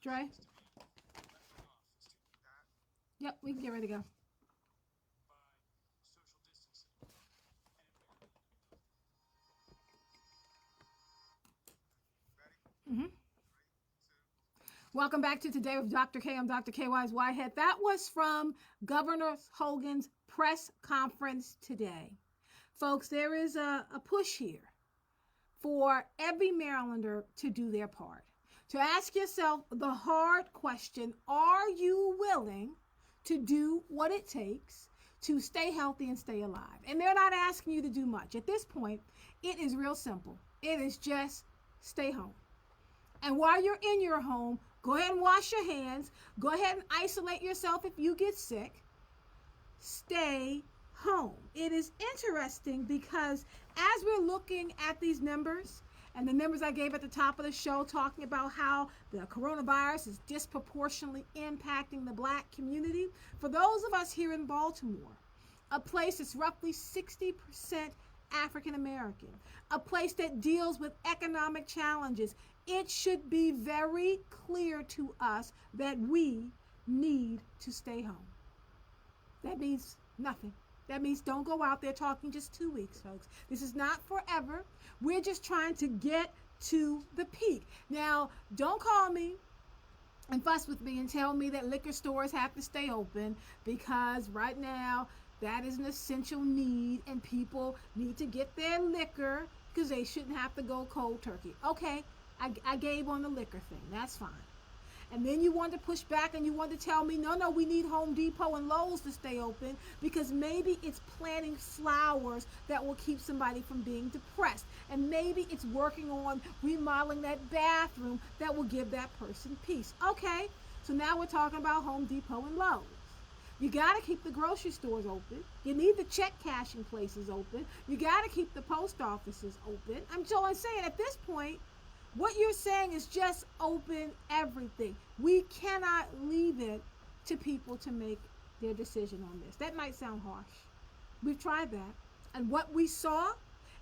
Dre? Yep, we can get ready to go. Hmm. Welcome back to Today with Dr. K. I'm Dr. K. Wise Whitehead. That was from Governor Hogan's press conference today. Folks, there is a push here for every Marylander to do their part. To ask yourself the hard question, are you willing to do what it takes to stay healthy and stay alive? And they're not asking you to do much. At this point, it is real simple. It is just stay home. And while you're in your home, go ahead and wash your hands. Go ahead and isolate yourself if you get sick. Stay home. It is interesting because as we're looking at these numbers and the numbers I gave at the top of the show talking about how the coronavirus is disproportionately impacting the black community, for those of us here in Baltimore, a place that's roughly 60% African American, a place that deals with economic challenges, it should be very clear to us that we need to stay home. That means nothing. That means don't go out there talking just 2 weeks, folks. This is not forever. We're just trying to get to the peak. Now, don't call me and fuss with me and tell me that liquor stores have to stay open because right now that is an essential need and people need to get their liquor because they shouldn't have to go cold turkey. Okay, I gave on the liquor thing. That's fine. And then you want to push back and you want to tell me, no, we need Home Depot and Lowe's to stay open because maybe it's planting flowers that will keep somebody from being depressed. And maybe it's working on remodeling that bathroom that will give that person peace. Okay, so now we're talking about Home Depot and Lowe's. You got to keep the grocery stores open. You need the check cashing places open. You got to keep the post offices open. I'm saying at this point, what you're saying is just open everything. We cannot leave it to people to make their decision on this. That might sound harsh. We've tried that. And what we saw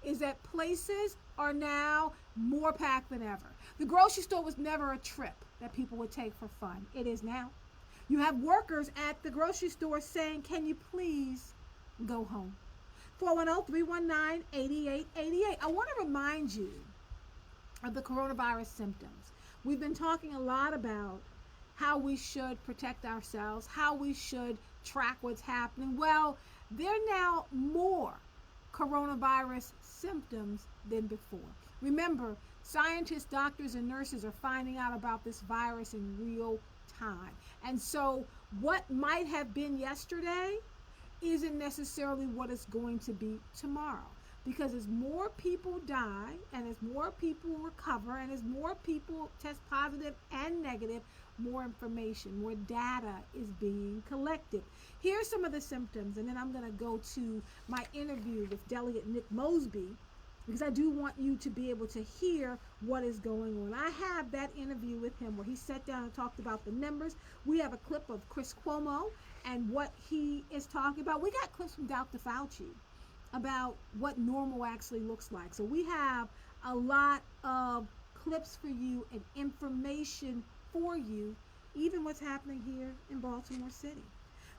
is that places are now more packed than ever. The grocery store was never a trip that people would take for fun. It is now. You have workers at the grocery store saying, can you please go home? 410-319-8888. I want to remind you of the coronavirus symptoms. We've been talking a lot about how we should protect ourselves, how we should track what's happening. Well, there are now more coronavirus symptoms than before. Remember, scientists, doctors, and nurses are finding out about this virus in real time. And so what might have been yesterday isn't necessarily what it's going to be tomorrow. Because as more people die and as more people recover and as more people test positive and negative, more information, more data is being collected. Here's some of the symptoms, and then I'm going to go to my interview with Delegate Nick Mosby because I do want you to be able to hear what is going on. I have that interview with him where he sat down and talked about the numbers. We have a clip of Chris Cuomo and what he is talking about. We got clips from Dr. Fauci about what normal actually looks like. So we have a lot of clips for you and information for you, even what's happening here in Baltimore City.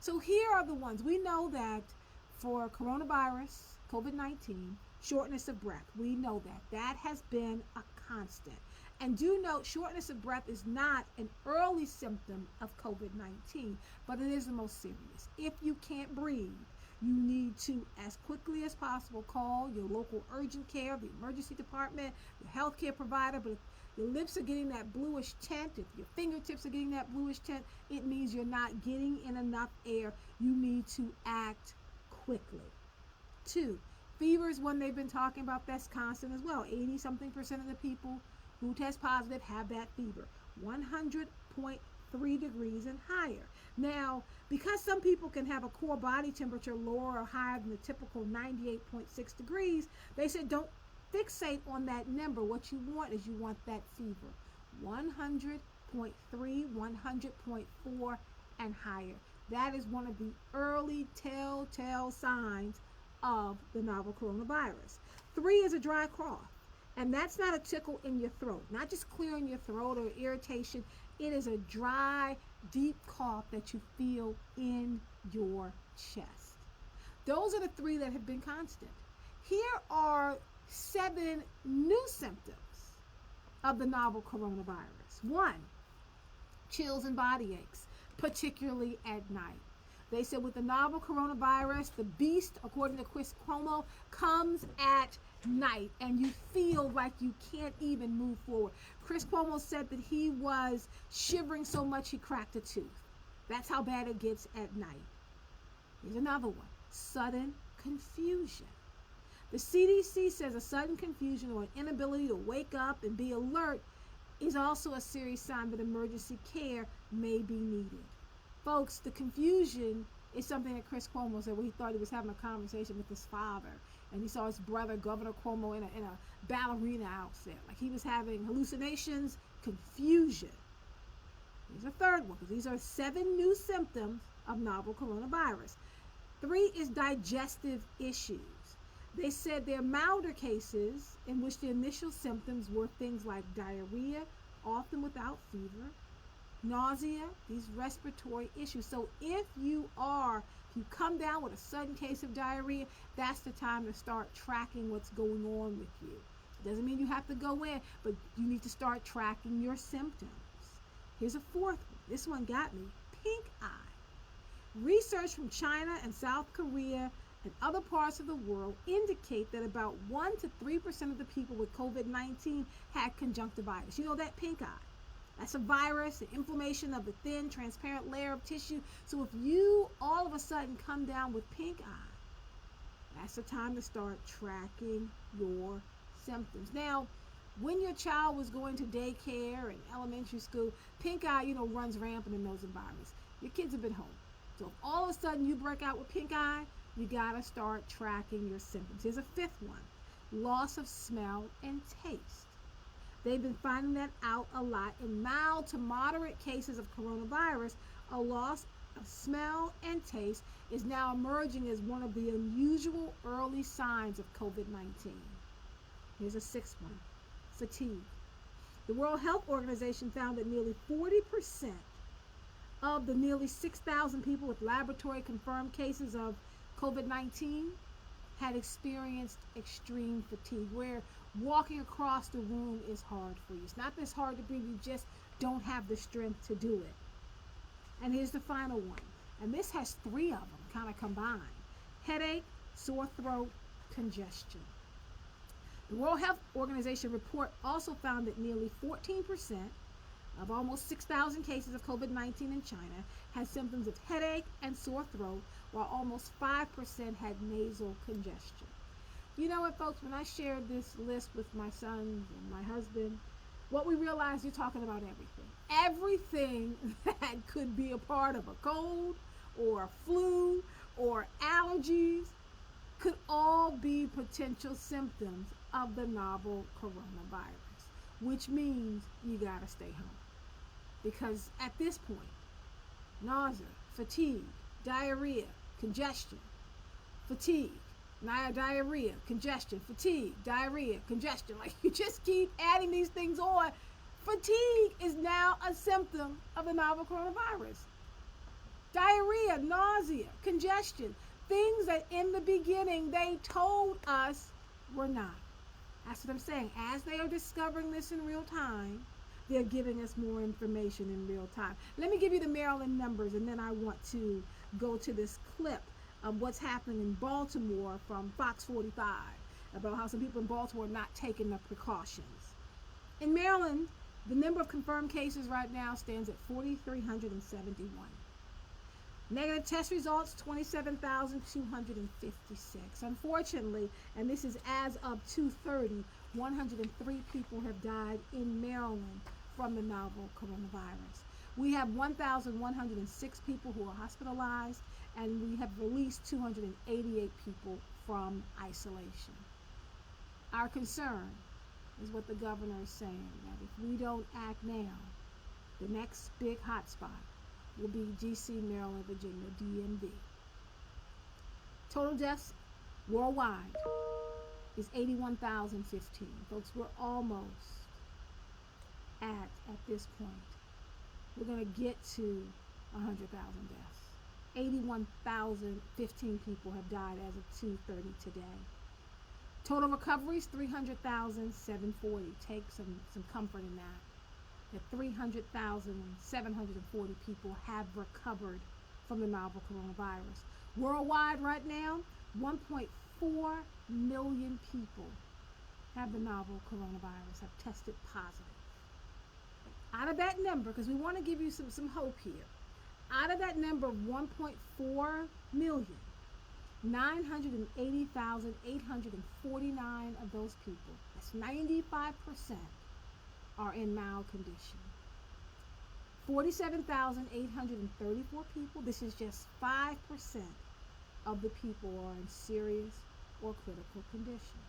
So here are the ones. We know that for coronavirus, COVID-19, shortness of breath, we know that. That has been a constant. And do note, shortness of breath is not an early symptom of COVID-19, but it is the most serious. If you can't breathe, you need to, as quickly as possible, call your local urgent care, the emergency department, your healthcare provider. But if your lips are getting that bluish tint, if your fingertips are getting that bluish tint, it means you're not getting in enough air. You need to act quickly. 2, fever is one they've been talking about. That's constant as well. 80-something% of the people who test positive have that fever. 100.3 degrees and higher. Now, because some people can have a core body temperature lower or higher than the typical 98.6 degrees, they said don't fixate on that number. What you want is you want that fever. 100.3, 100.4 and higher. That is one of the early telltale signs of the novel coronavirus. 3 is a dry cough. And that's not a tickle in your throat, not just clearing your throat or irritation. It is a dry, deep cough that you feel in your chest. Those are the three that have been constant. Here are 7 new symptoms of the novel coronavirus. 1, chills and body aches, particularly at night. They said with the novel coronavirus, the beast, according to Chris Cuomo, comes at night and you feel like you can't even move forward. Chris Cuomo said that he was shivering so much he cracked a tooth. That's how bad it gets at night. Here's another one, sudden confusion. The CDC says a sudden confusion or an inability to wake up and be alert is also a serious sign that emergency care may be needed. Folks, the confusion is something that Chris Cuomo said when he thought he was having a conversation with his father, and he saw his brother, Governor Cuomo, in a ballerina outfit. Like he was having hallucinations, confusion. Here's a third one, because these are 7 new symptoms of novel coronavirus. 3 is digestive issues. They said there are milder cases in which the initial symptoms were things like diarrhea, often without fever, nausea, these respiratory issues. So if you come down with a sudden case of diarrhea, that's the time to start tracking what's going on with you. It doesn't mean you have to go in, but you need to start tracking your symptoms. Here's a 4th one. This one got me. Pink eye. Research from China and South Korea and other parts of the world indicate that about 1 to 3% of the people with COVID-19 had conjunctivitis. You know that pink eye? That's a virus, the inflammation of the thin, transparent layer of tissue. So if you all of a sudden come down with pink eye, that's the time to start tracking your symptoms. Now, when your child was going to daycare and elementary school, pink eye, runs rampant in those environments. Your kids have been home. So if all of a sudden you break out with pink eye, you gotta start tracking your symptoms. Here's a 5th one, loss of smell and taste. They've been finding that out a lot in mild to moderate cases of coronavirus. A loss of smell and taste is now emerging as one of the unusual early signs of COVID-19. Here's a 6th one, fatigue. The World Health Organization found that nearly 40% of the nearly 6,000 people with laboratory confirmed cases of COVID-19 had experienced extreme fatigue, where walking across the room is hard for you. It's not that it's hard to breathe, you just don't have the strength to do it. And here's the final one, and this has 3 of them kind of combined. Headache, sore throat, congestion. The World Health Organization report also found that nearly 14% of almost 6,000 cases of COVID-19 in China had symptoms of headache and sore throat, while almost 5% had nasal congestion. You know what, folks, when I shared this list with my sons and my husband, what we realized, you're talking about everything. Everything that could be a part of a cold or a flu or allergies could all be potential symptoms of the novel coronavirus, which means you gotta stay home. Because at this point, nausea, fatigue, diarrhea, congestion, fatigue, diarrhea, congestion, fatigue, diarrhea, congestion. Like, you just keep adding these things on. Fatigue is now a symptom of the novel coronavirus. Diarrhea, nausea, congestion, things that in the beginning they told us were not. That's what I'm saying. As they are discovering this in real time, they're giving us more information in real time. Let me give you the Maryland numbers, and then I want to go to this clip of what's happening in Baltimore from Fox 45 about how some people in Baltimore are not taking the precautions. In Maryland, the number of confirmed cases right now stands at 4,371. Negative test results, 27,256. Unfortunately, and this is as of 2:30, 103 people have died in Maryland from the novel coronavirus. We have 1,106 people who are hospitalized, and we have released 288 people from isolation. Our concern is what the governor is saying, that if we don't act now, the next big hotspot will be DC, Maryland, Virginia, DMV. Total deaths worldwide, is 81,015. Folks, we're almost at this point. We're going to get to 100,000 deaths. 81,015 people have died as of 2:30 today. Total recoveries 300,740. Take some comfort in that. That 300,740 people have recovered from the novel coronavirus. Worldwide right now, 1.4 million people have the novel coronavirus, have tested positive. Out of that number, because we want to give you some hope here, out of that number of 1.4 million, 980,849 of those people, that's 95%, are in mild condition. 47,834 people, this is just 5% of the people are in serious or critical condition.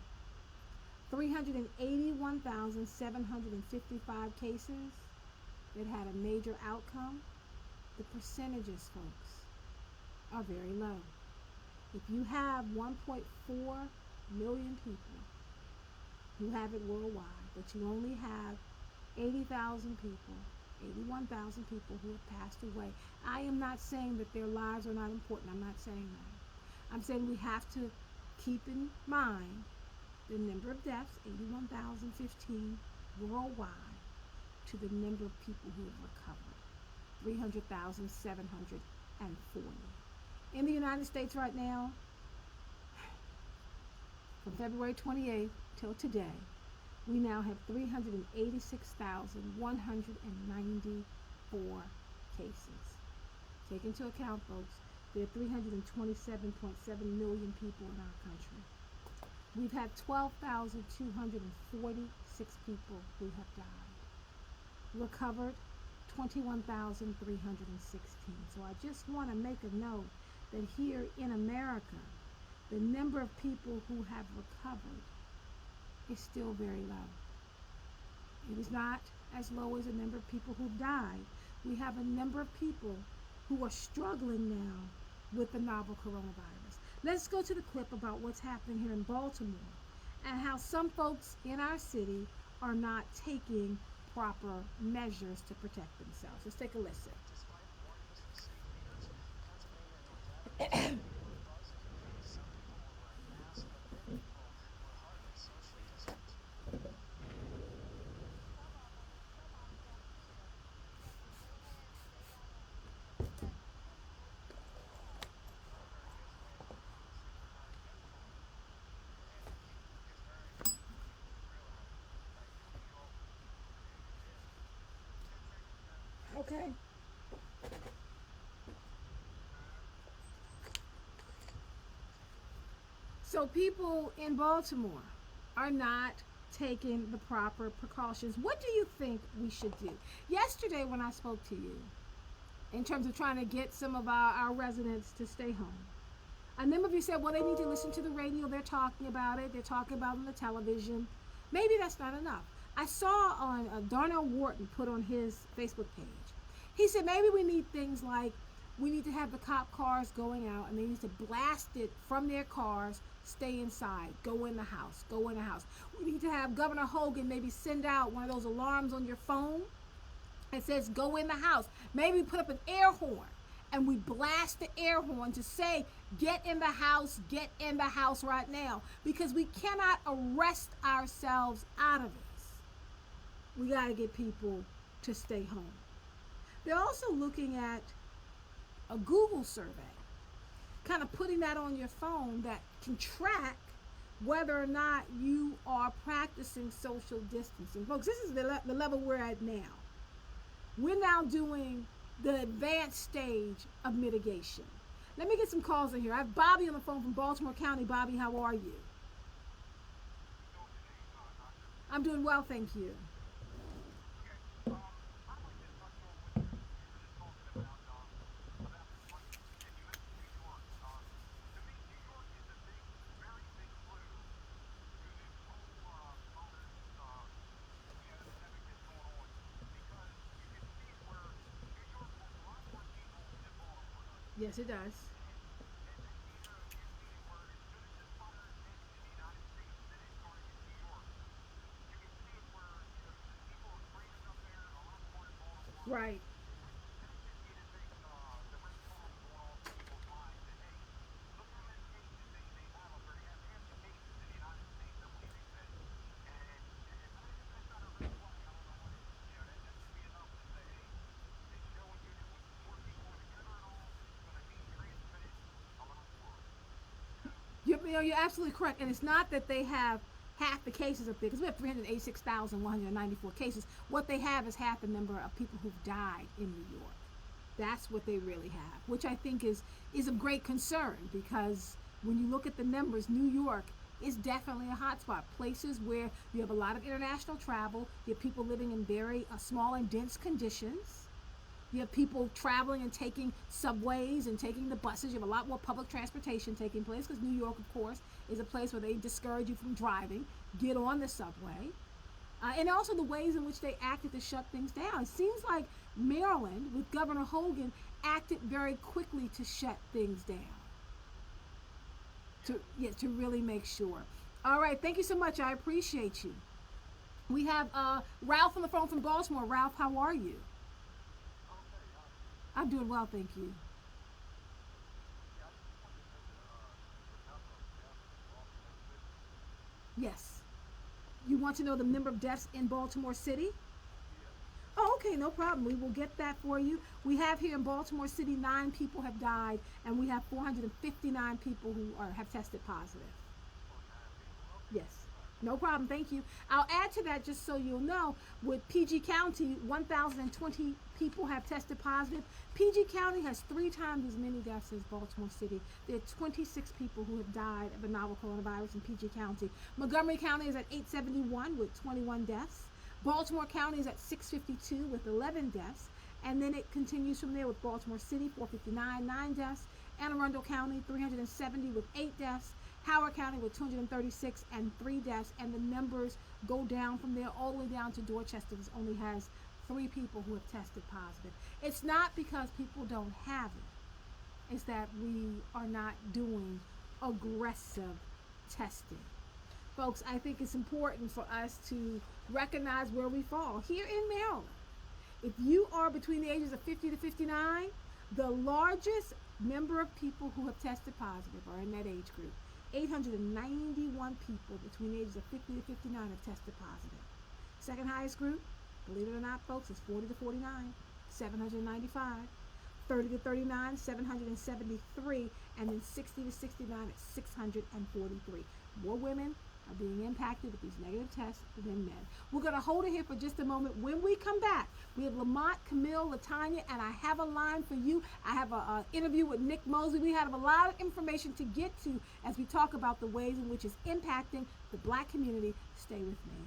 381,755 cases that had a major outcome. The percentages, folks, are very low. If you have 1.4 million people who have it worldwide, but you only have 80,000 people, 81,000 people who have passed away, I am not saying that their lives are not important. I'm not saying that. I'm saying we have to keep in mind the number of deaths, 81,015 worldwide, to the number of people who have recovered, 300,740. In the United States right now, from February 28th till today, we now have 386,194 cases. Take into account, folks, there are 327.7 million people in our country. We've had 12,246 people who have died. Recovered 21,316. So I just want to make a note that here in America, the number of people who have recovered is still very low. It is not as low as the number of people who've died. We have a number of people who are struggling now with the novel coronavirus. Let's go to the clip about what's happening here in Baltimore and how some folks in our city are not taking proper measures to protect themselves. Let's take a listen. Okay. So people in Baltimore are not taking the proper precautions. What do you think we should do? Yesterday when I spoke to you, in terms of trying to get some of our residents to stay home, a number of you said, well, they need to listen to the radio. They're talking about it. They're talking about it on the television. Maybe that's not enough. I saw on Darnell Wharton put on his Facebook page, he said maybe we need things like we need to have the cop cars going out and they need to blast it from their cars, stay inside, go in the house, go in the house. We need to have Governor Hogan maybe send out one of those alarms on your phone that says go in the house. Maybe put up an air horn and we blast the air horn to say get in the house right now, because we cannot arrest ourselves out of this. We got to get people to stay home. They're also looking at a Google survey, kind of putting that on your phone that can track whether or not you are practicing social distancing. Folks, this is the level we're at now. We're now doing the advanced stage of mitigation. Let me get some calls in here. I have Bobby on the phone from Baltimore County. Bobby, how are you? I'm doing well, thank you. Yes, it does. Right. You're absolutely correct. And it's not that they have half the cases up there, because we have 386,194 cases. What they have is half the number of people who've died in New York. That's what they really have, which I think is of great concern, because when you look at the numbers, New York is definitely a hotspot. Places where you have a lot of international travel, you have people living in very small and dense conditions. You have people traveling and taking subways and taking the buses. You have a lot more public transportation taking place, because New York, of course, is a place where they discourage you from driving. Get on the subway. And also the ways in which they acted to shut things down. It seems like Maryland, with Governor Hogan, acted very quickly to shut things down. To really make sure. All right, thank you so much. I appreciate you. We have Ralph on the phone from Baltimore. Ralph, how are you? I'm doing well, thank you. Yes. You want to know the number of deaths in Baltimore City? Oh, okay, no problem. We will get that for you. We have here in Baltimore City 9 people have died, and we have 459 people who have tested positive. Yes. No problem. Thank you. I'll add to that, just so you'll know, with PG County, 1,020 people have tested positive. PG County has 3 times as many deaths as Baltimore City. There are 26 people who have died of a novel coronavirus in PG County. Montgomery County is at 871 with 21 deaths. Baltimore County is at 652 with 11 deaths. And then it continues from there with Baltimore City, 459, 9 deaths. Anne Arundel County, 370 with 8 deaths. Howard County with 236 and 3 deaths, and the numbers go down from there all the way down to Dorchester, which only has 3 people who have tested positive. It's not because people don't have it, it's that we are not doing aggressive testing. Folks, I think it's important for us to recognize where we fall. Here in Maryland, if you are between the ages of 50 to 59, the largest number of people who have tested positive are in that age group. 891 people between the ages of 50 to 59 have tested positive. Second highest group, believe it or not, folks, is 40 to 49, 795. 30 to 39, 773, and then 60 to 69 at 643. More women are being impacted with these negative tests than men. We're going to hold it here for just a moment. When we come back, we have Lamont, Camille, Latanya, and I have a line for you. I have an interview with Nick Mosley. We have a lot of information to get to as we talk about the ways in which it's impacting the black community. Stay with me.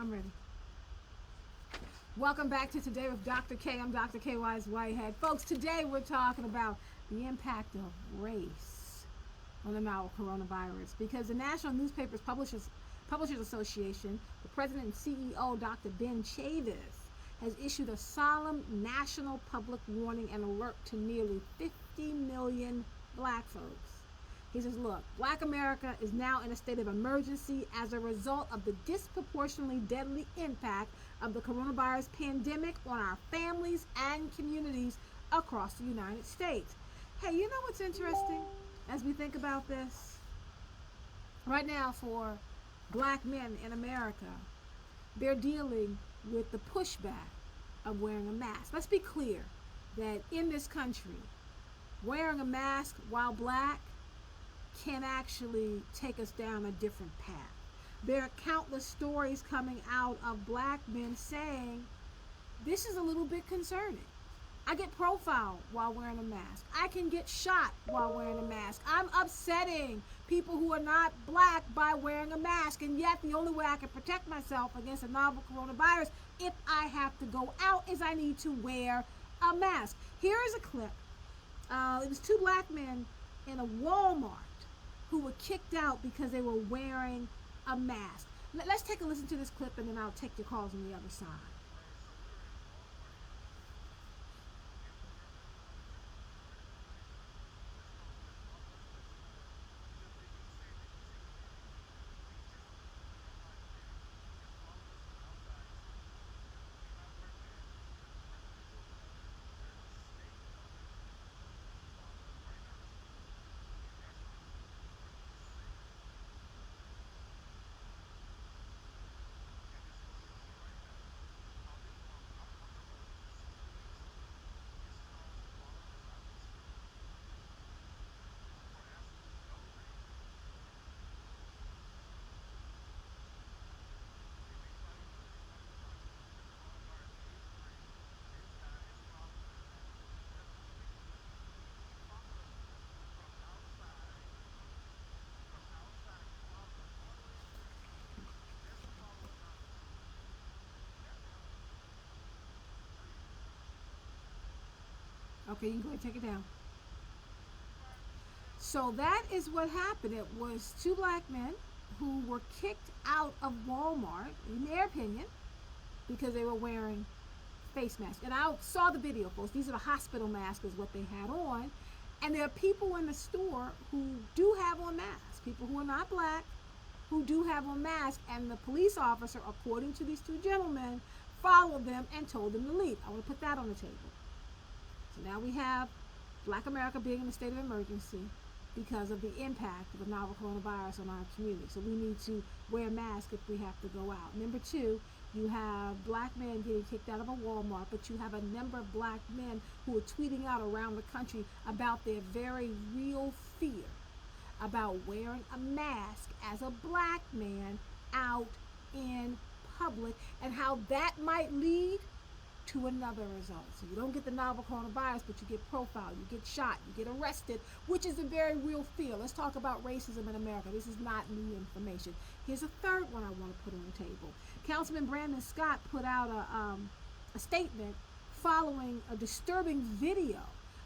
I'm ready. Welcome back to Today with Dr. K. I'm Dr. K. Wise Whitehead. Folks, today we're talking about the impact of race on the novel coronavirus, because the National Newspapers Publishers Association, the president and CEO, Dr. Ben Chavis, has issued a solemn national public warning and alert to nearly 50 million black folks. He says, look, Black America is now in a state of emergency as a result of the disproportionately deadly impact of the coronavirus pandemic on our families and communities across the United States. Hey, you know what's interesting as we think about this? Right now, for black men in America, they're dealing with the pushback of wearing a mask. Let's be clear that in this country, wearing a mask while black can actually take us down a different path. There are countless stories coming out of black men saying, this is a little bit concerning. I get profiled while wearing a mask. I can get shot while wearing a mask. I'm upsetting people who are not black by wearing a mask, and yet the only way I can protect myself against a novel coronavirus if I have to go out is I need to wear a mask. Here is a clip. It was two black men in a Walmart who were kicked out because they were wearing a mask. Let's take a listen to this clip, and then I'll take your calls on the other side. Okay, you can go ahead and take it down. So that is what happened. It was two black men who were kicked out of Walmart, in their opinion, because they were wearing face masks. And I saw the video, folks. These are the hospital masks is what they had on. And there are people in the store who do have on masks, people who are not black, who do have on masks. And the police officer, according to these two gentlemen, followed them and told them to leave. I want to put that on the table. So now we have Black America being in a state of emergency because of the impact of the novel coronavirus on our community. So we need to wear masks if we have to go out. Number two, you have black men getting kicked out of a Walmart, but you have a number of black men who are tweeting out around the country about their very real fear about wearing a mask as a black man out in public, and how that might lead to another result. So you don't get the novel coronavirus, but you get profiled, you get shot, you get arrested, which is a very real fear. Let's talk about racism in America. This is not new information. Here's a third one I want to put on the table. Councilman Brandon Scott put out a statement following a disturbing video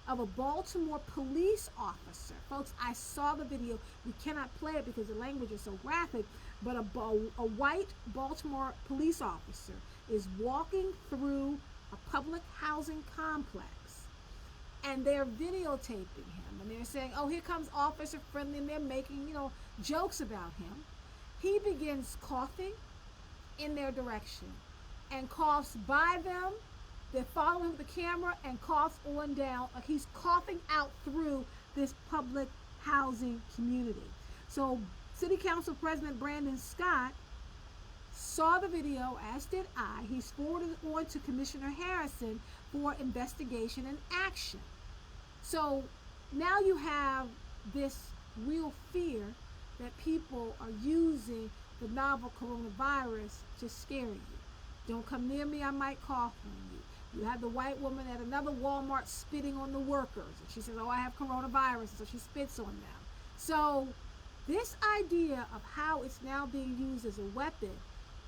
of a Baltimore police officer. Folks, I saw the video. We cannot play it because the language is so graphic, but a white Baltimore police officer is walking through a public housing complex, and they're videotaping him, and they're saying, oh, here comes Officer Friendly, and they're making, jokes about him. He begins coughing in their direction and coughs by them. They're following the camera and coughs on down. Like he's coughing out through this public housing community. So City Council President Brandon Scott saw the video, as did I. He's forwarded it on to Commissioner Harrison for investigation and action. So now you have this real fear that people are using the novel coronavirus to scare you. Don't come near me, I might cough on you. You have the white woman at another Walmart spitting on the workers. And she says, oh, I have coronavirus, so she spits on them. So this idea of how it's now being used as a weapon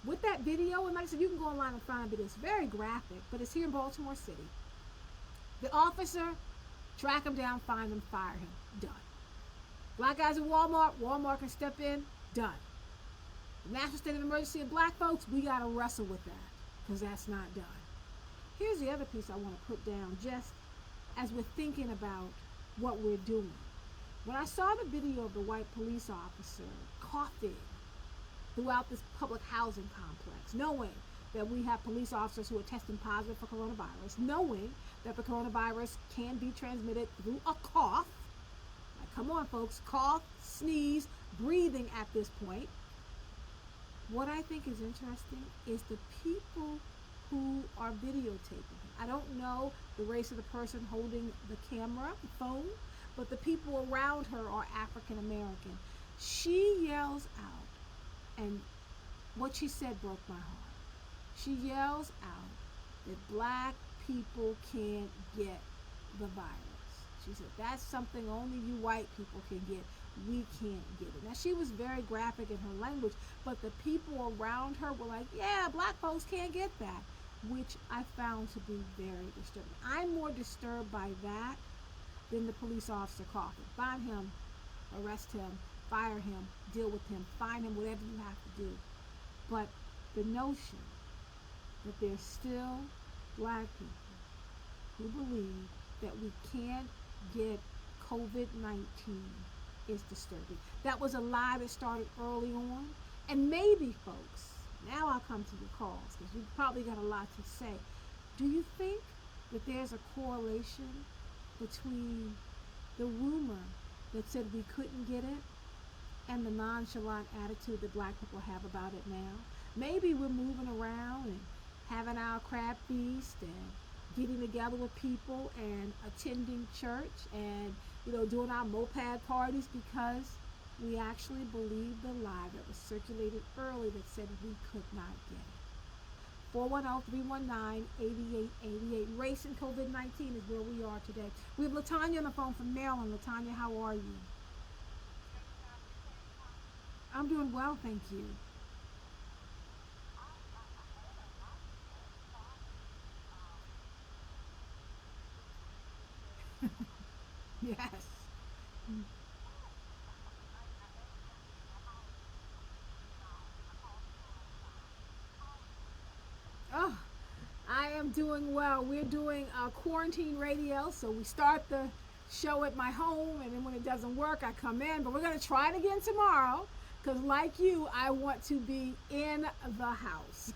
with that video, and like I said, you can go online and find it. It's very graphic, but it's here in Baltimore City. The officer track him down, find him, fire him. Done. Black guys at Walmart, Walmart can step in. Done. The national state of emergency of black folks, we got to wrestle with that because that's not done. Here's the other piece I want to put down just as we're thinking about what we're doing. When I saw the video of the white police officer coughing throughout this public housing complex, knowing that we have police officers who are testing positive for coronavirus, knowing that the coronavirus can be transmitted through a cough. Like, come on, folks, cough, sneeze, breathing at this point. What I think is interesting is the people who are videotaping him. I don't know the race of the person holding the camera, the phone, but the people around her are African American. She yells out, and what she said broke my heart. She yells out that black people can't get the virus. She said, that's something only you white people can get. We can't get it. Now, she was very graphic in her language, but the people around her were like, yeah, black folks can't get that, which I found to be very disturbing. I'm more disturbed by that than the police officer coughing. Find him, arrest him, fire him, deal with him, find him, whatever you have to do. But the notion that there's still black people who believe that we can't get COVID-19 is disturbing. That was a lie that started early on. And maybe, folks, now I'll come to your calls because you've probably got a lot to say. Do you think that there's a correlation between the rumor that said we couldn't get it and the nonchalant attitude that black people have about it now? Maybe we're moving around and having our crab feast and getting together with people and attending church and, doing our moped parties because we actually believed the lie that was circulated early that said we could not get it. 410-319-8888. Race and COVID-19 is where we are today. We have Latanya on the phone from Maryland. Latanya, how are you? I'm doing well, thank you. Yes. Oh, I am doing well. We're doing quarantine radio, so we start the show at my home, and then when it doesn't work, I come in. But we're going to try it again tomorrow, because like you, I want to be in the house.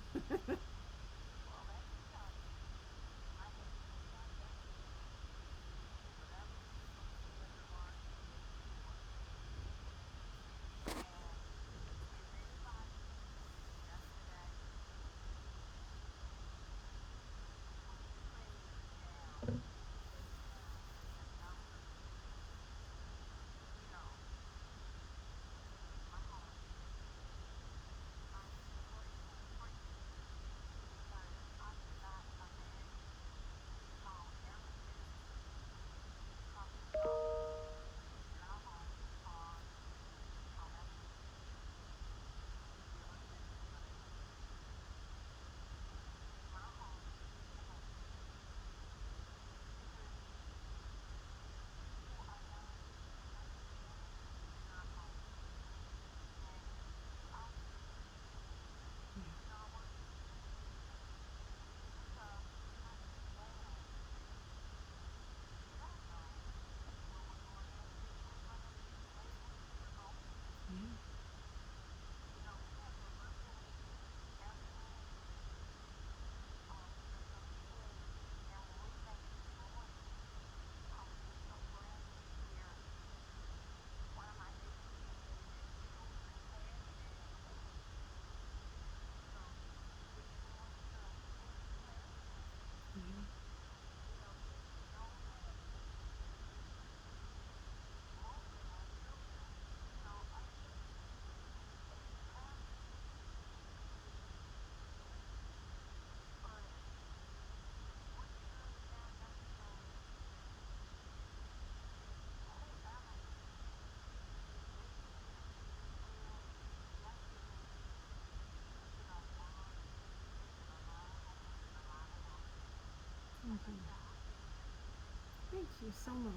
You're so much.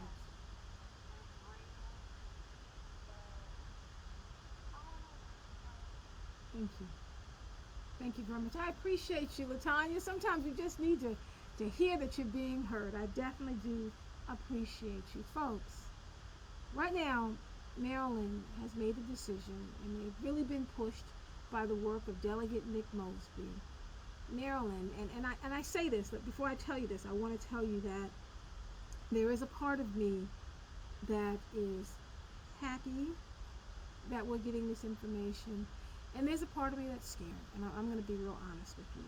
Thank you. Thank you very much. I appreciate you, Latanya. Sometimes you just need to hear that you're being heard. I definitely do appreciate you. Folks, right now, Maryland has made a decision, and they've really been pushed by the work of Delegate Nick Mosby. Maryland, and I say this, but before I tell you this, I want to tell you that there is a part of me that is happy that we're getting this information, and there's a part of me that's scared, and I'm going to be real honest with you.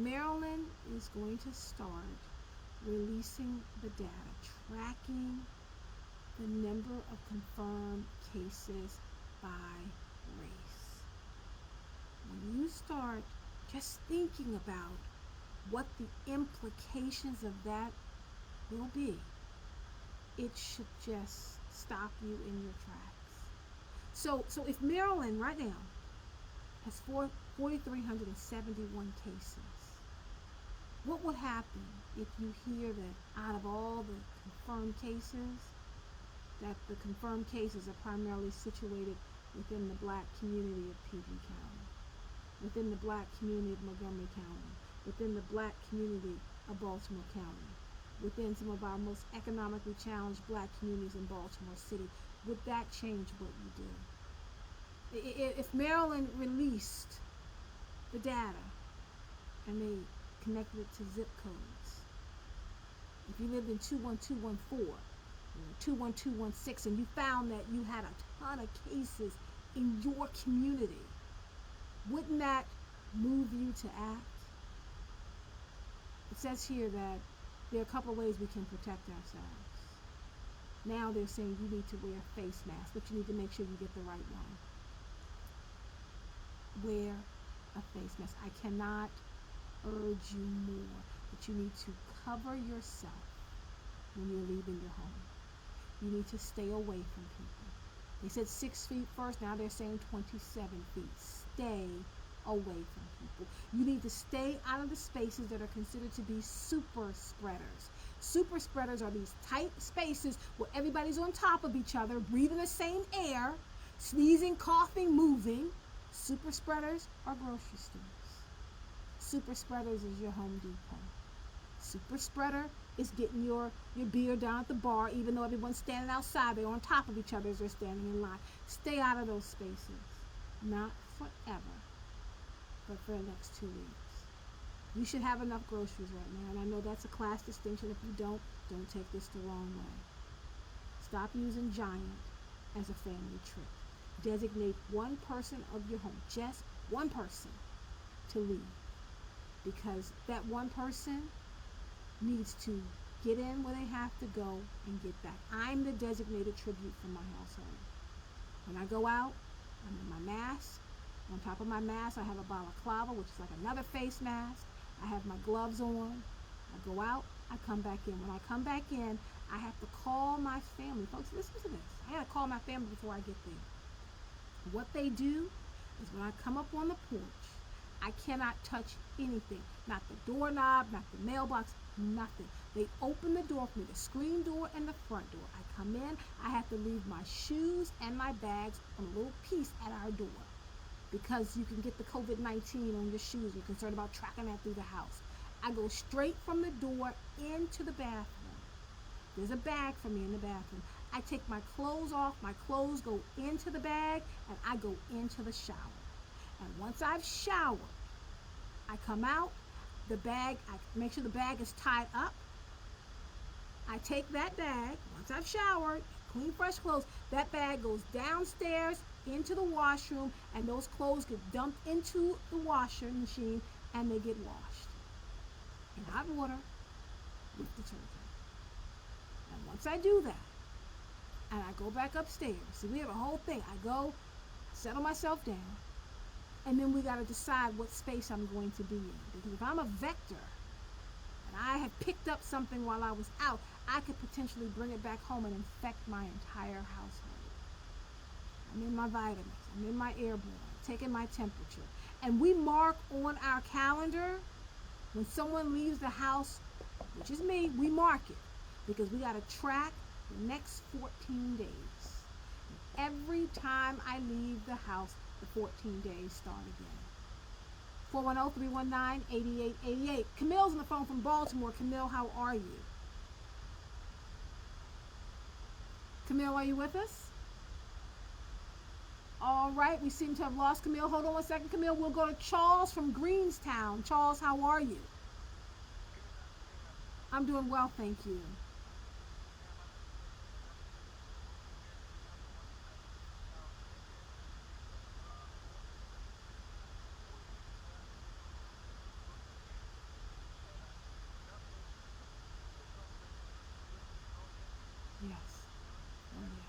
Maryland is going to start releasing the data, tracking the number of confirmed cases by race. When you start just thinking about what the implications of that will be, it should just stop you in your tracks. So if Maryland right now has 4,371 cases, what would happen if you hear that out of all the confirmed cases, that the confirmed cases are primarily situated within the black community of PG County, within the black community of Montgomery County, within the black community of Baltimore County, within some of our most economically challenged black communities in Baltimore City? Would that change what you do? If Maryland released the data and they connected it to zip codes, if you lived in 21214 or 21216 and you found that you had a ton of cases in your community, wouldn't that move you to act? It says here that there are a couple of ways we can protect ourselves. Now they're saying you need to wear a face mask, but you need to make sure you get the right one. Wear a face mask. I cannot urge you more, but you need to cover yourself when you're leaving your home. You need to stay away from people. They said 6 feet first, now they're saying 27 feet. Stay away from people. You need to stay out of the spaces that are considered to be super spreaders. Super spreaders are these tight spaces where everybody's on top of each other, breathing the same air, sneezing, coughing, moving. Super spreaders are grocery stores. Super spreaders is your Home Depot. Super spreader is getting your beer down at the bar, even though everyone's standing outside. They're on top of each other as they're standing in line. Stay out of those spaces. Not forever, but for the next 2 weeks. You should have enough groceries right now, and I know that's a class distinction. If you don't take this the wrong way. Stop using Giant as a family trip. Designate one person of your home, just one person, to leave, because that one person needs to get in where they have to go and get back. I'm the designated tribute for my household. When I go out, I'm in my mask. On top of my mask, I have a balaclava, which is like another face mask. I have my gloves on. I go out, I come back in. When I come back in, I have to call my family. Folks, listen to this. I have to call my family before I get there. What they do is when I come up on the porch, I cannot touch anything. Not the doorknob, not the mailbox, nothing. They open the door for me, the screen door and the front door. I come in, I have to leave my shoes and my bags on a little piece at our door, because you can get the COVID-19 on your shoes. You're concerned about tracking that through the house. I go straight from the door into the bathroom. There's a bag for me in the bathroom. I take my clothes off, my clothes go into the bag, and I go into the shower. And once I've showered, I come out, the bag, I make sure the bag is tied up. I take that bag, once I've showered, clean fresh clothes, that bag goes downstairs into the washroom, and those clothes get dumped into the washer machine, and they get washed in hot water with detergent. And once I do that, and I go back upstairs, so we have a whole thing. I go, settle myself down, and then we got to decide what space I'm going to be in. Because if I'm a vector, and I have picked up something while I was out, I could potentially bring it back home and infect my entire household. I'm in my vitamins, I'm in my airborne, taking my temperature. And we mark on our calendar, when someone leaves the house, which is me, we mark it. because we got to track the next 14 days. Every time I leave the house, the 14 days start again. 410-319-8888. Camille's on the phone from Baltimore. Camille, how are you? Camille, are you with us? All right, we seem to have lost Camille. Hold on one second, Camille. We'll go to Charles from Greenstown. Charles, how are you? I'm doing well, thank you. Yes. Oh, yeah.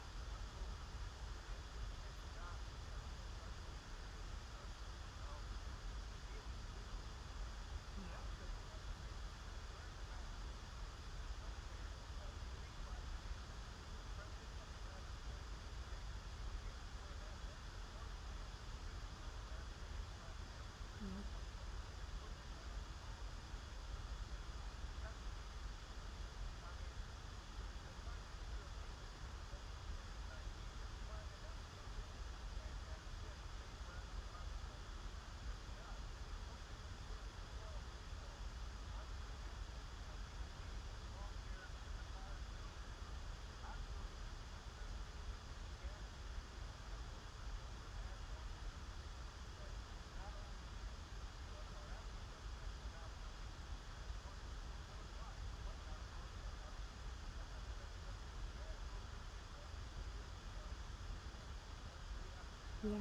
Yes.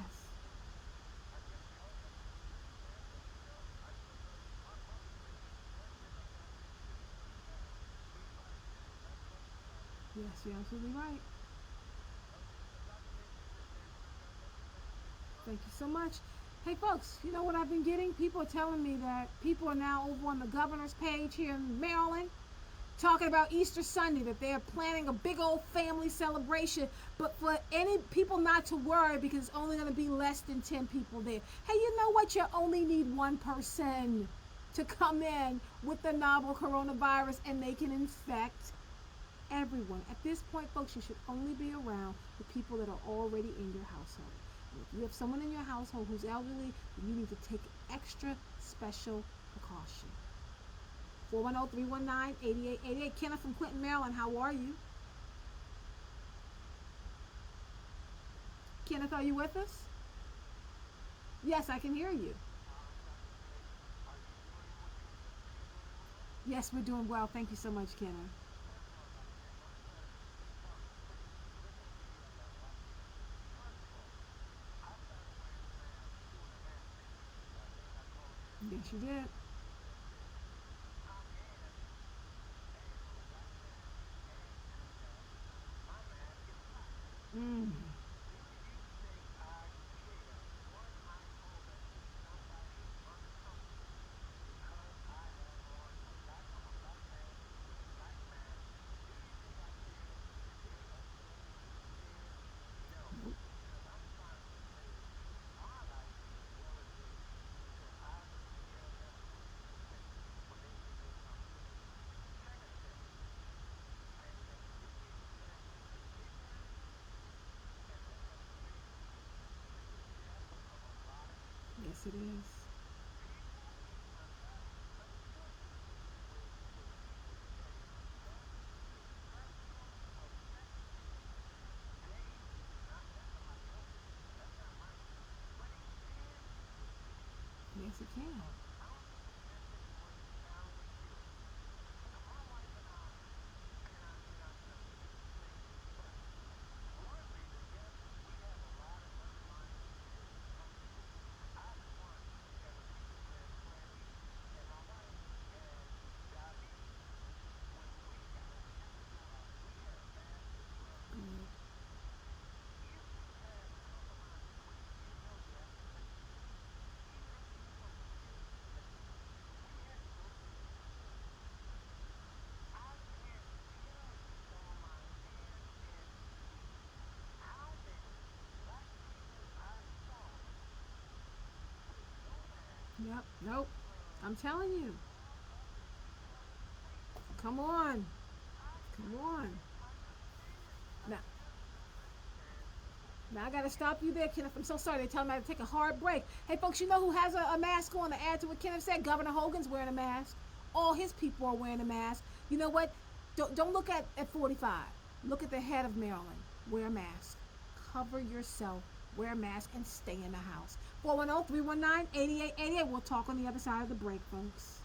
Yes, you're absolutely right. Thank you so much. Hey, folks, you know what I've been getting? People are telling me that people are now over on the governor's page here in Maryland talking about Easter Sunday, that they're planning a big old family celebration, but for any people not to worry because it's only going to be less than 10 people there. Hey, you know what? You only need one person to come in with the novel coronavirus and they can infect everyone. At this point, folks, you should only be around the people that are already in your household. And if you have someone in your household who's elderly, then you need to take extra special precaution. 410-319-8888. Kenneth from Clinton, Maryland, how are you? Kenneth, are you with us? Yes, I can hear you. Yes, we're doing well. Thank you so much, Kenneth. Yes, you did. Mm. Yes, it is. Yes, it can. Good. Yep. Nope. I'm telling you. Come on. Come on. Now, now I gotta stop you there, Kenneth. I'm so sorry. They tell me I have to take a hard break. Hey, folks, you know who has a mask on? To add to what Kenneth said, Governor Hogan's wearing a mask. All his people are wearing a mask. You know what? Don't look at 45. Look at the head of Maryland. Wear a mask. Cover yourself. Wear a mask and stay in the house. 410-319-8888. We'll talk on the other side of the break, folks.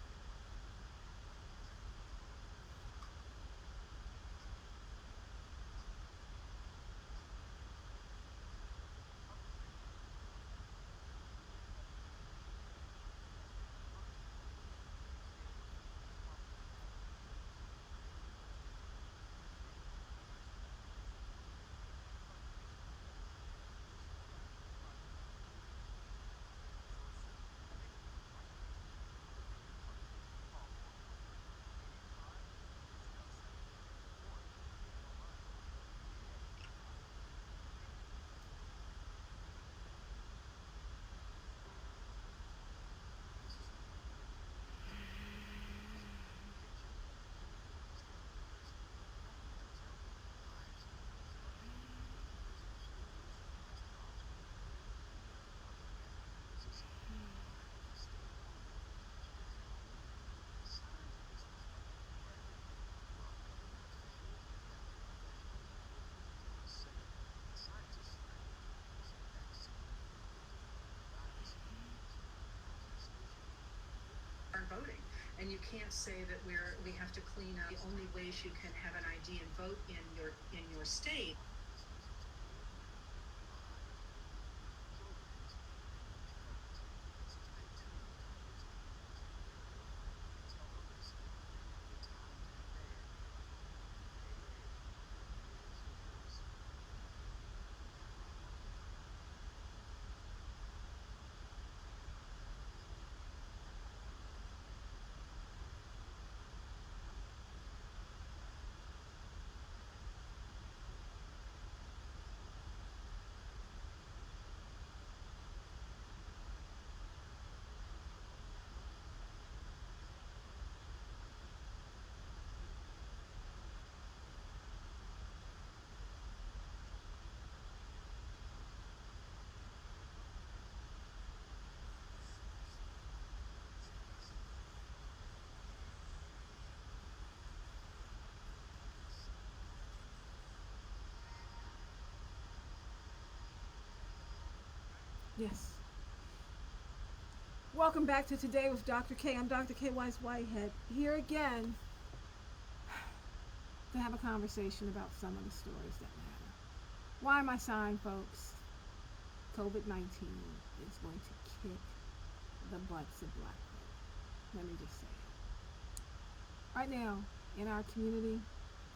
Voting. And you can't say that we have to clean up. The only ways you can have an ID and vote in your state. Yes. Welcome back to Today with Dr. K. I'm Dr. K. Wise Whitehead. Here again to have a conversation about some of the stories that matter. Why am I sighing, folks? COVID 19 is going to kick the butts of black folk. Let me just say it. Right now, in our community,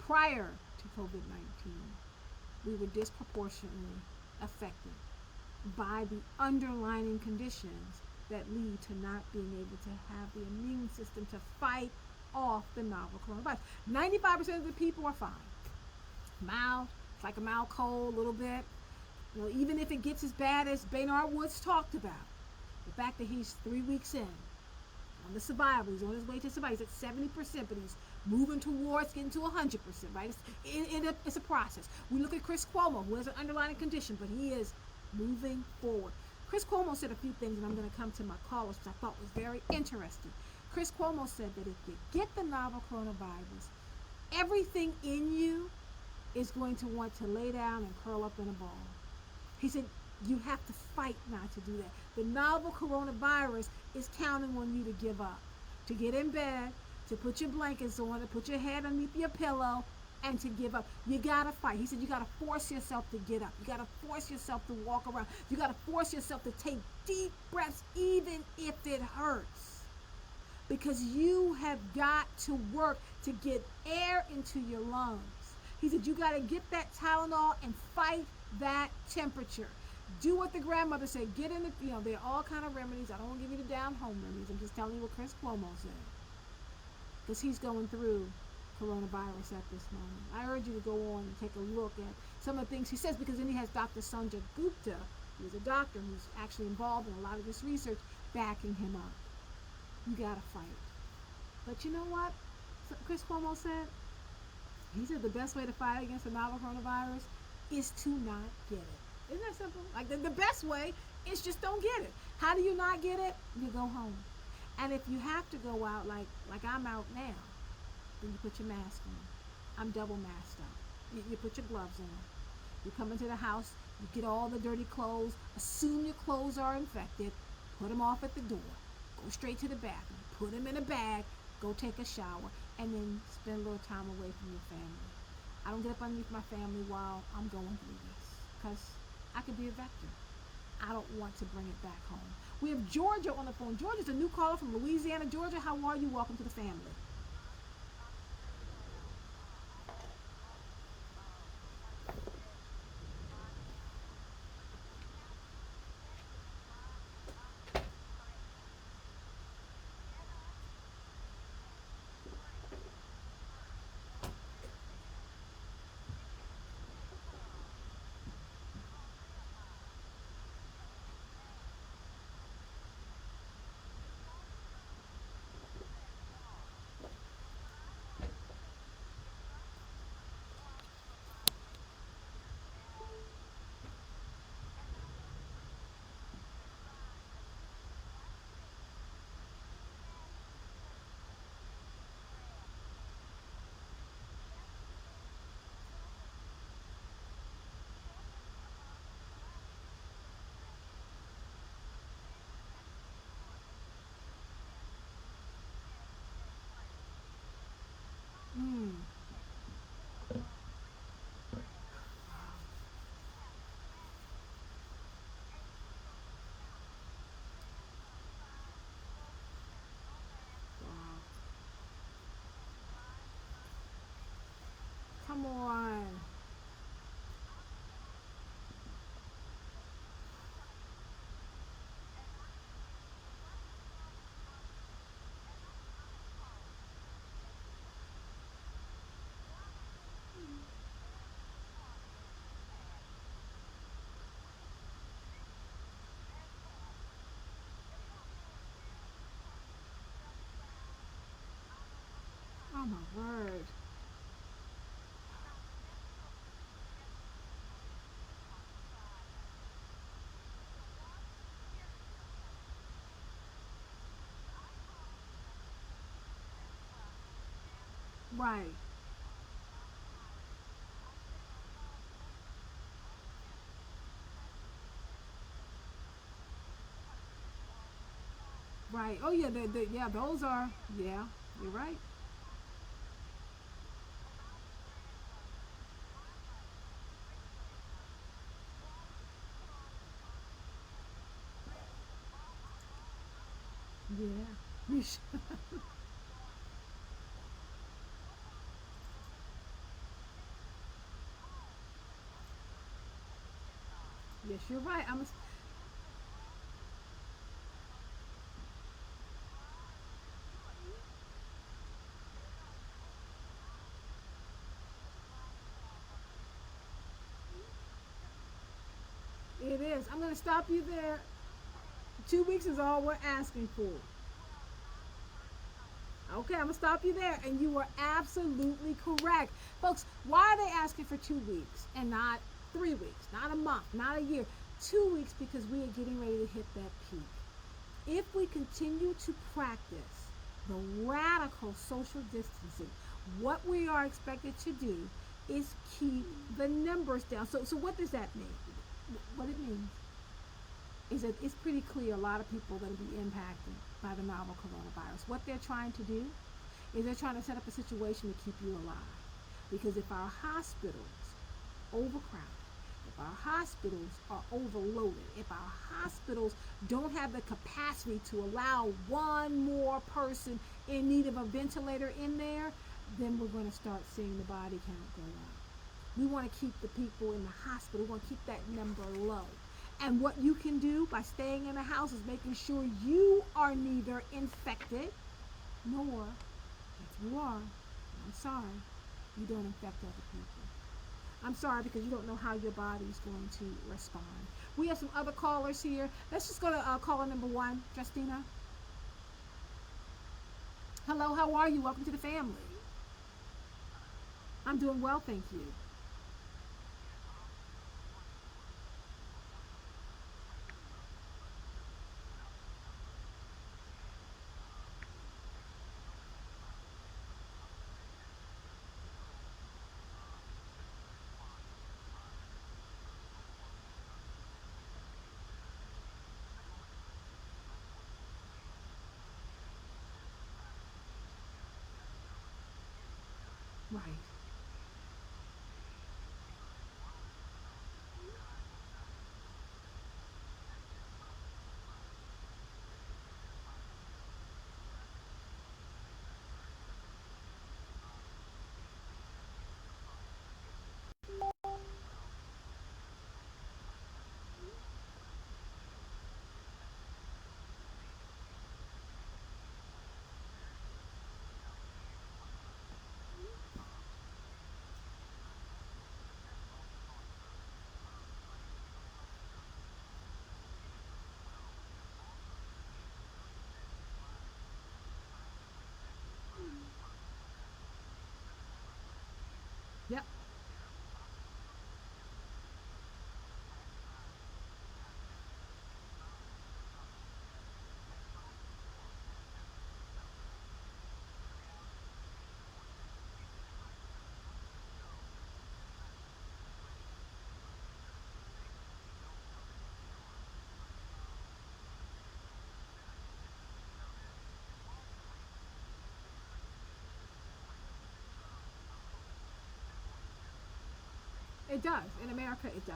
prior to COVID 19, we were disproportionately affected by the underlying conditions that lead to not being able to have the immune system to fight off the novel coronavirus. 95% of the people are fine. Mild, it's like a mild cold, a little bit. You know, even if it gets as bad as Baynard Woods talked about, the fact that he's 3 weeks in on the survival, he's on his way to survival. He's at 70%, but he's moving towards getting to 100%. Right? It's a process. We look at Chris Cuomo, who has an underlying condition, but he is moving forward. Chris Cuomo said a few things, and I'm going to come to my callers, which I thought was very interesting. Chris Cuomo said that if you get the novel coronavirus, everything in you is going to want to lay down and curl up in a ball. He said you have to fight not to do that. The novel coronavirus is counting on you to give up, to get in bed, to put your blankets on, to put your head underneath your pillow, and to give up. You gotta fight. He said you gotta force yourself to get up. You gotta force yourself to walk around. You gotta force yourself to take deep breaths, even if it hurts. Because you have got to work to get air into your lungs. He said you gotta get that Tylenol and fight that temperature. Do what the grandmother said. Get in the, there are all kind of remedies. I don't want to give you the down home remedies. I'm just telling you what Chris Cuomo said. Because he's going through coronavirus at this moment. I urge you to go on and take a look at some of the things he says, because then he has Dr. Sanjay Gupta, who's a doctor who's actually involved in a lot of this research, backing him up. You gotta fight. But you know what Chris Cuomo said? He said the best way to fight against the novel coronavirus is to not get it. Isn't that simple? Like the best way is just don't get it. How do you not get it? You go home. And if you have to go out like I'm out now, then you put your mask on. I'm double masked up. You put your gloves on. You come into the house, you get all the dirty clothes, assume your clothes are infected, put them off at the door, go straight to the bathroom, put them in a bag, go take a shower, and then spend a little time away from your family. I don't get up underneath my family while I'm going through this because I could be a vector. I don't want to bring it back home. We have Georgia on the phone. Georgia's a new caller from Louisiana. Georgia, how are you? Welcome to the family. Mm. Wow. Come on. Oh my word. Right. Right. Oh yeah, yeah, those are yeah, you're right. Yeah. You should. Yes, you're right. It is. I'm gonna stop you there. 2 weeks is all we're asking for. Okay, I'm gonna stop you there, and you were absolutely correct, folks. Why are they asking for 2 weeks and not 3 weeks, not a month, not a year? 2 weeks because we are getting ready to hit that peak. If we continue to practice the radical social distancing, what we are expected to do is keep the numbers down. So what does that mean? What it means is that it's pretty clear a lot of people are going to be impacted by the novel coronavirus. What they're trying to do is they're trying to set up a situation to keep you alive. Because if our hospitals overcrowded, if our hospitals are overloaded, if our hospitals don't have the capacity to allow one more person in need of a ventilator in there, then we're going to start seeing the body count go up. We want to keep the people in the hospital, we want to keep that number low. And what you can do by staying in the house is making sure you are neither infected nor, if you are, I'm sorry, you don't infect other people. I'm sorry because you don't know how your body is going to respond. We have some other callers here. Let's just go to caller number one, Justina. Hello, how are you? Welcome to the family. I'm doing well, thank you. Right. Yep. It does. In America, it does.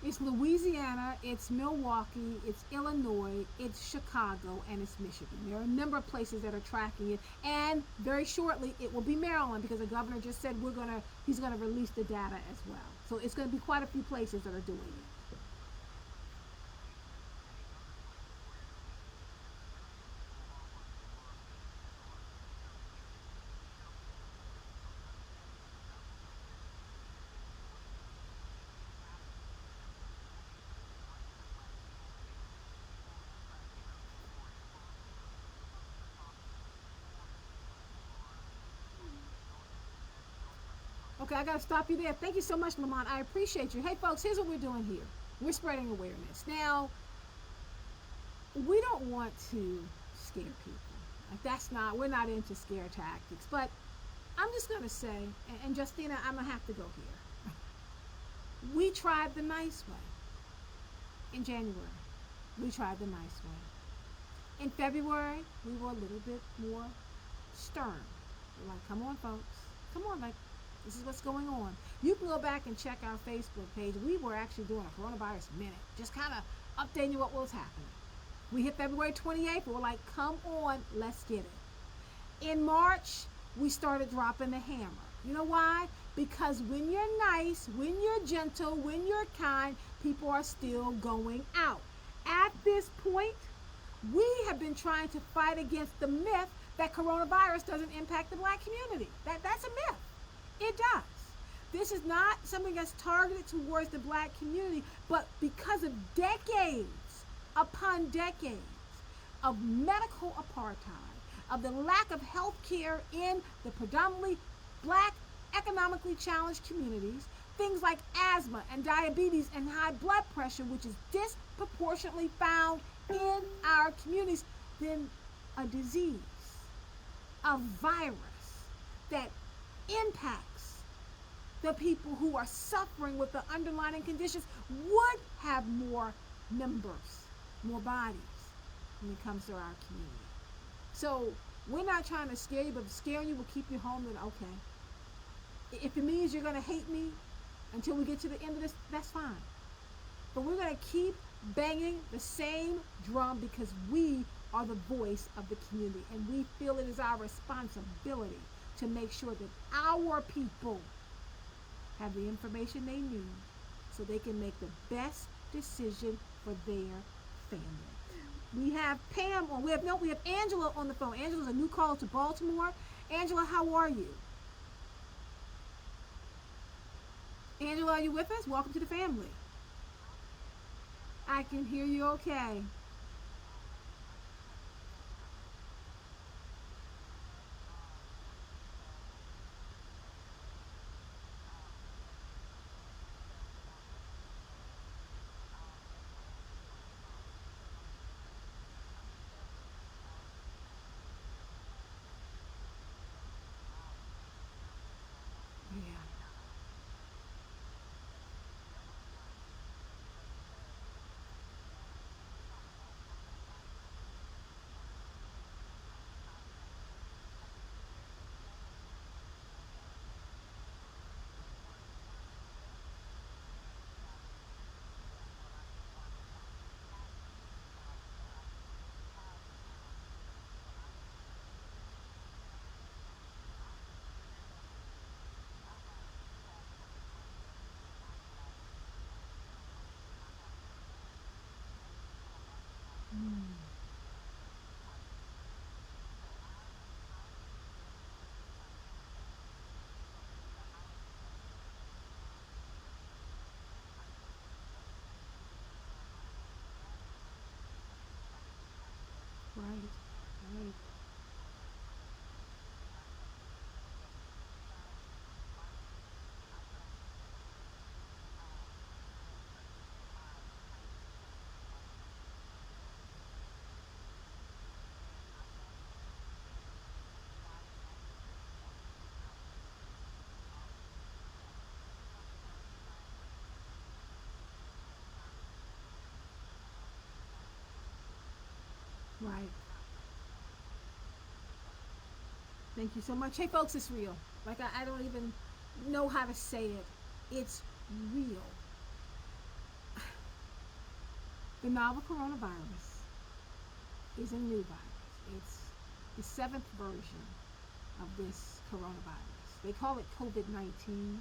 It's Louisiana, it's Milwaukee, it's Illinois, it's Chicago, and it's Michigan. There are a number of places that are tracking it, and very shortly it will be Maryland because the governor just said he's gonna release the data as well. So it's gonna be quite a few places that are doing it. Okay, I gotta stop you there. Thank you so much, Lamont. I appreciate you. Hey, folks, here's what we're doing here. We're spreading awareness. Now, we don't want to scare people. Like that's not. We're not into scare tactics. But I'm just gonna say, and Justina, I'm gonna have to go here. We tried the nice way in January. We tried the nice way. In February, we were a little bit more stern. We're like, come on, folks. Come on, like, this is what's going on. You can go back and check our Facebook page. We were actually doing a coronavirus minute, just kind of updating you what was happening. We hit February 28th. We were like, come on, let's get it. In March, we started dropping the hammer. You know why? Because when you're nice, when you're gentle, when you're kind, people are still going out. At this point, we have been trying to fight against the myth that coronavirus doesn't impact the black community. That's a myth. It does. This is not something that's targeted towards the black community, but because of decades upon decades of medical apartheid, of the lack of health care in the predominantly black, economically challenged communities, things like asthma and diabetes and high blood pressure, which is disproportionately found in our communities, then a disease, a virus that impacts the people who are suffering with the underlying conditions would have more members, more bodies when it comes to our community. So we're not trying to scare you, but scaring you will keep you home, then okay. If it means you're going to hate me until we get to the end of this, that's fine. But we're going to keep banging the same drum because we are the voice of the community, and we feel it is our responsibility to make sure that our people have the information they need so they can make the best decision for their family. We have Pam on. We have Angela on the phone. Angela's a new caller to Baltimore. Angela, how are you? Angela, are you with us? Welcome to the family. I can hear you okay. Yeah. Mm. Right. Right. Right. Thank you so much. Hey, folks, it's real. Like, I don't even know how to say it. It's real. The novel coronavirus is a new virus. It's the seventh version of this coronavirus. They call it COVID-19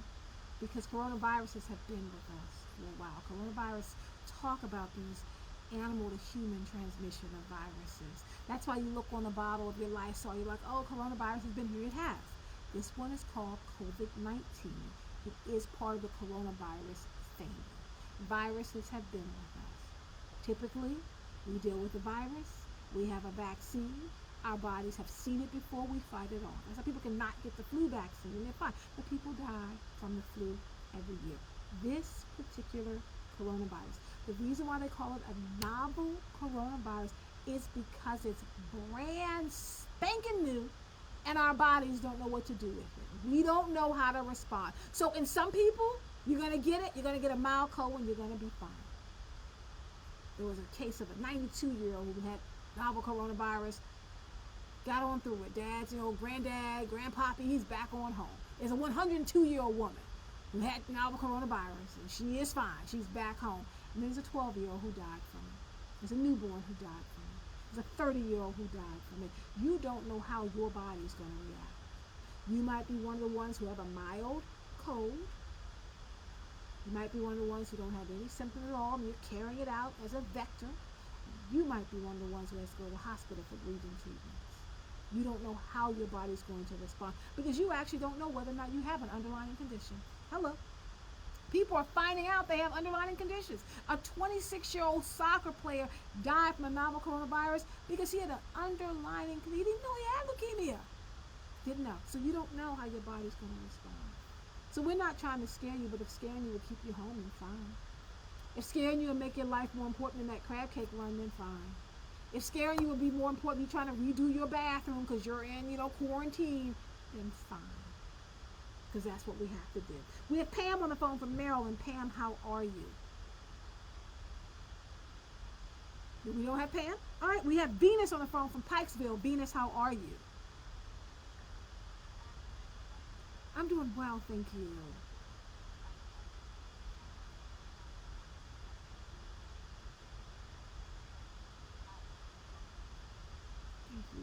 because coronaviruses have been with us for a while. Coronavirus talk about these animal to human transmission of viruses. That's why you look on the bottle of your Lysol, you're like, oh, coronavirus has been here. It has. This one is called COVID-19. It is part of the coronavirus family. Viruses have been with us. Typically, we deal with the virus. We have a vaccine. Our bodies have seen it before. We fight it off. That's why people cannot get the flu vaccine and they're fine. But people die from the flu every year. This particular coronavirus, the reason why they call it a novel coronavirus is because it's brand spanking new and our bodies don't know what to do with it. We don't know how to respond. So in some people, you're going to get it. You're going to get a mild cold and you're going to be fine. There was a case of a 92-year-old who had novel coronavirus, got on through it. Dad's, granddad, grandpappy, he's back on home. There's a 102-year-old woman who had novel coronavirus, and she is fine. She's back home. And there's a 12-year-old who died from it. There's a newborn who died from it. There's a 30-year-old who died from it. You don't know how your body's going to react. You might be one of the ones who have a mild cold. You might be one of the ones who don't have any symptoms at all, and you're carrying it out as a vector. You might be one of the ones who has to go to the hospital for breathing treatments. You don't know how your body's going to respond because you actually don't know whether or not you have an underlying condition. Hello. People are finding out they have underlying conditions. A 26-year-old soccer player died from a novel coronavirus because he had an underlying condition. He didn't know he had leukemia. Didn't know. So you don't know how your body's going to respond. So we're not trying to scare you, but if scaring you will keep you home, then fine. If scaring you will make your life more important than that crab cake run, then fine. If scaring you will be more important, you trying to redo your bathroom because you're in, quarantine, then fine. Because that's what we have to do. We have Pam on the phone from Maryland. Pam, how are you? We don't have Pam? All right, we have Venus on the phone from Pikesville. Venus, how are you? I'm doing well, thank you. Thank you.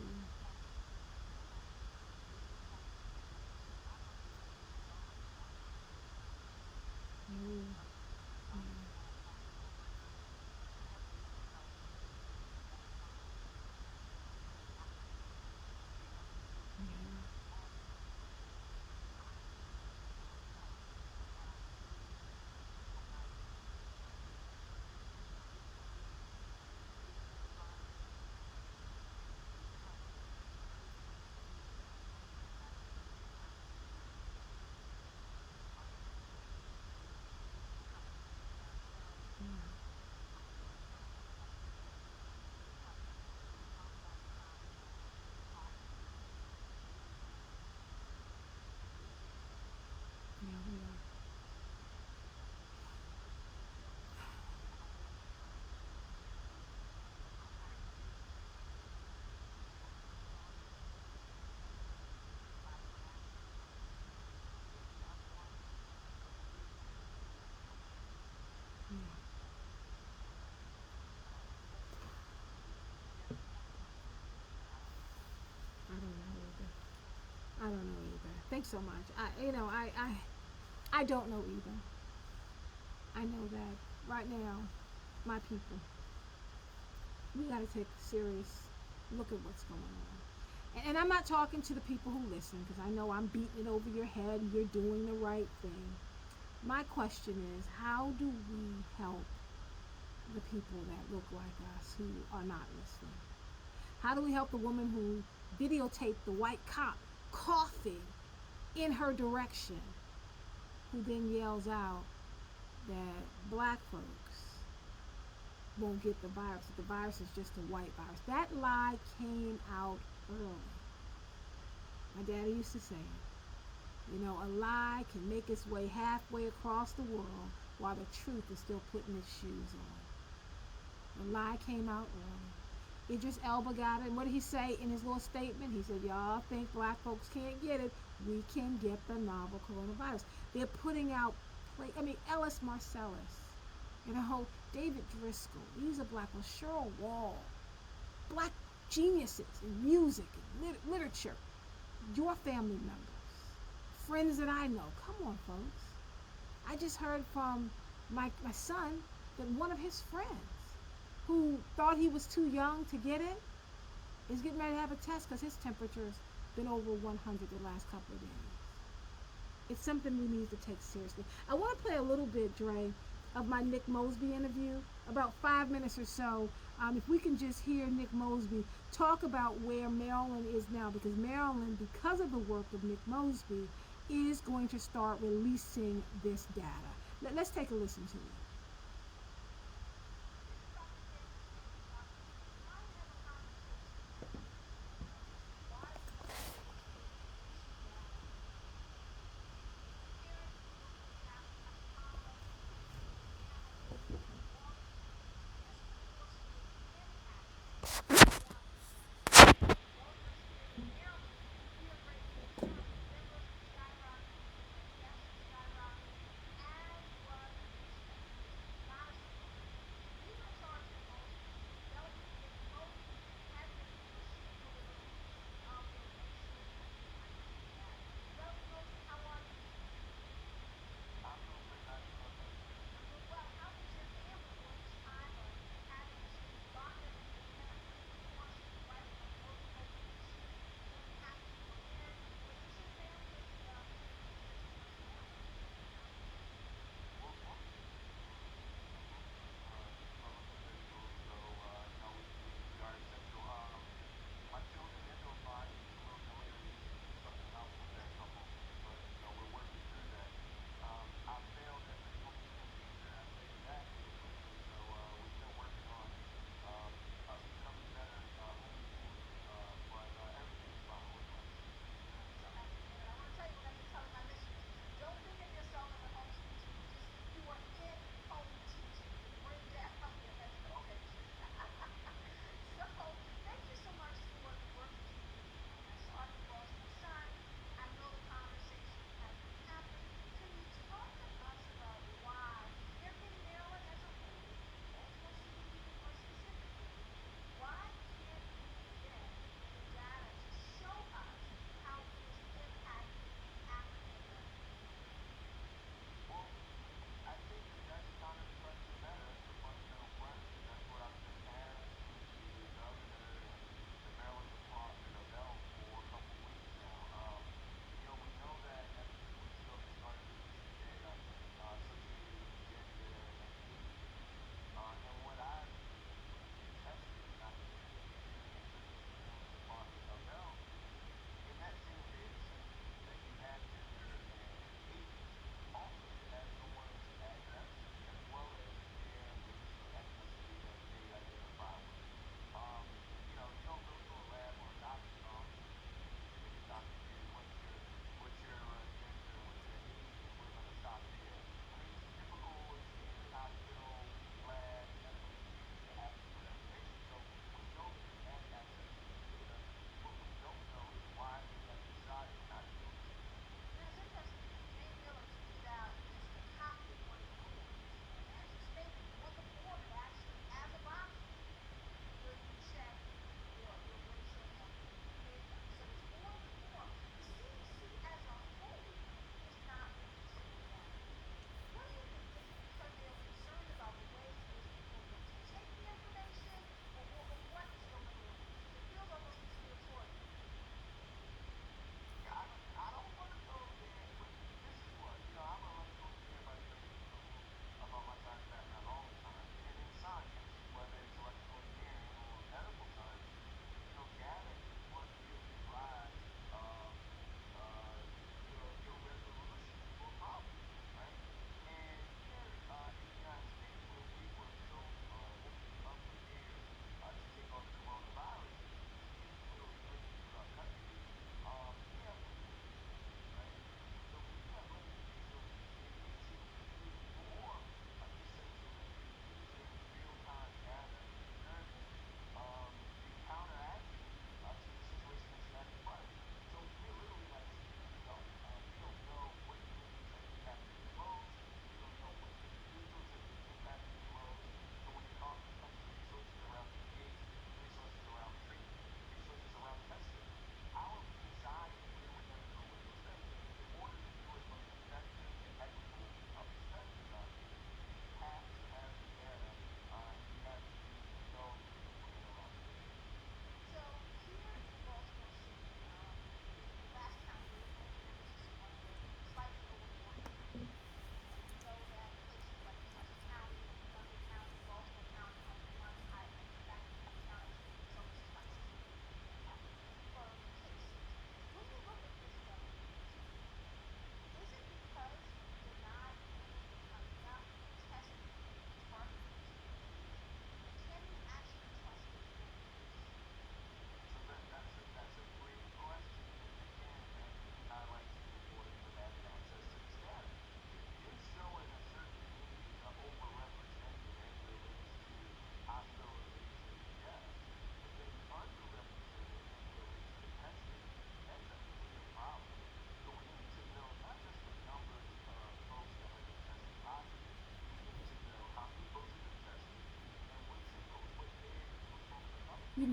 Thanks so much. I don't know either. I know that right now, my people, we got to take a serious look at what's going on. And I'm not talking to the people who listen because I know I'm beating it over your head and you're doing the right thing. My question is, how do we help the people that look like us who are not listening? How do we help the woman who videotaped the white cop coughing in her direction, who then yells out that black folks won't get the virus, that the virus is just a white virus? That lie came out early. My daddy used to say it. You know, a lie can make its way halfway across the world while the truth is still putting its shoes on. The lie came out early. Idris Elba got it. And what did he say in his little statement? He said, y'all think black folks can't get it. We can get the novel coronavirus. They're putting out, Ellis Marcellus, David Driscoll. He's a black one. Cheryl Wall. Black geniuses in music and literature. Your family members. Friends that I know. Come on, folks. I just heard from my son that one of his friends who thought he was too young to get it is getting ready to have a test because his temperature's been over 100 the last couple of days. It's something we need to take seriously. I want to play a little bit, Dre, of my Nick Mosby interview, about 5 minutes or so. If we can just hear Nick Mosby talk about where Maryland is now, because Maryland, because of the work of Nick Mosby, is going to start releasing this data. Let's take a listen to it.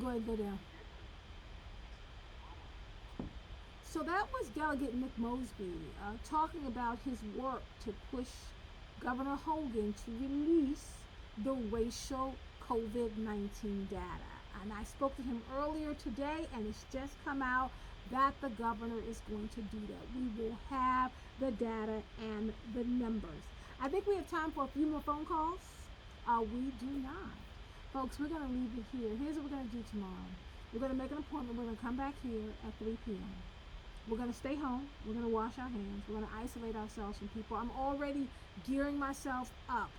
go ahead and go down. So that was Delegate Nick Mosby talking about his work to push Governor Hogan to release the racial COVID-19 data. And I spoke to him earlier today, and it's just come out that the governor is going to do that. We will have the data and the numbers. I think we have time for a few more phone calls. We do not. Folks, we're going to leave it here. Here's what we're going to do tomorrow. We're going to make an appointment. We're going to come back here at 3 p.m. We're going to stay home. We're going to wash our hands. We're going to isolate ourselves from people. I'm already gearing myself up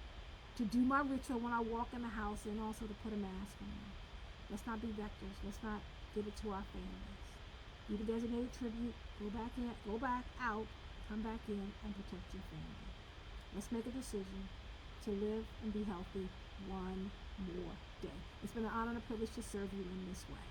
to do my ritual when I walk in the house, and also to put a mask on. Let's not be vectors. Let's not give it to our families. Do the designated tribute. Go back out, come back in, and protect your family. Let's make a decision to live and be healthy one more day. It's been an honor and a privilege to serve you in this way.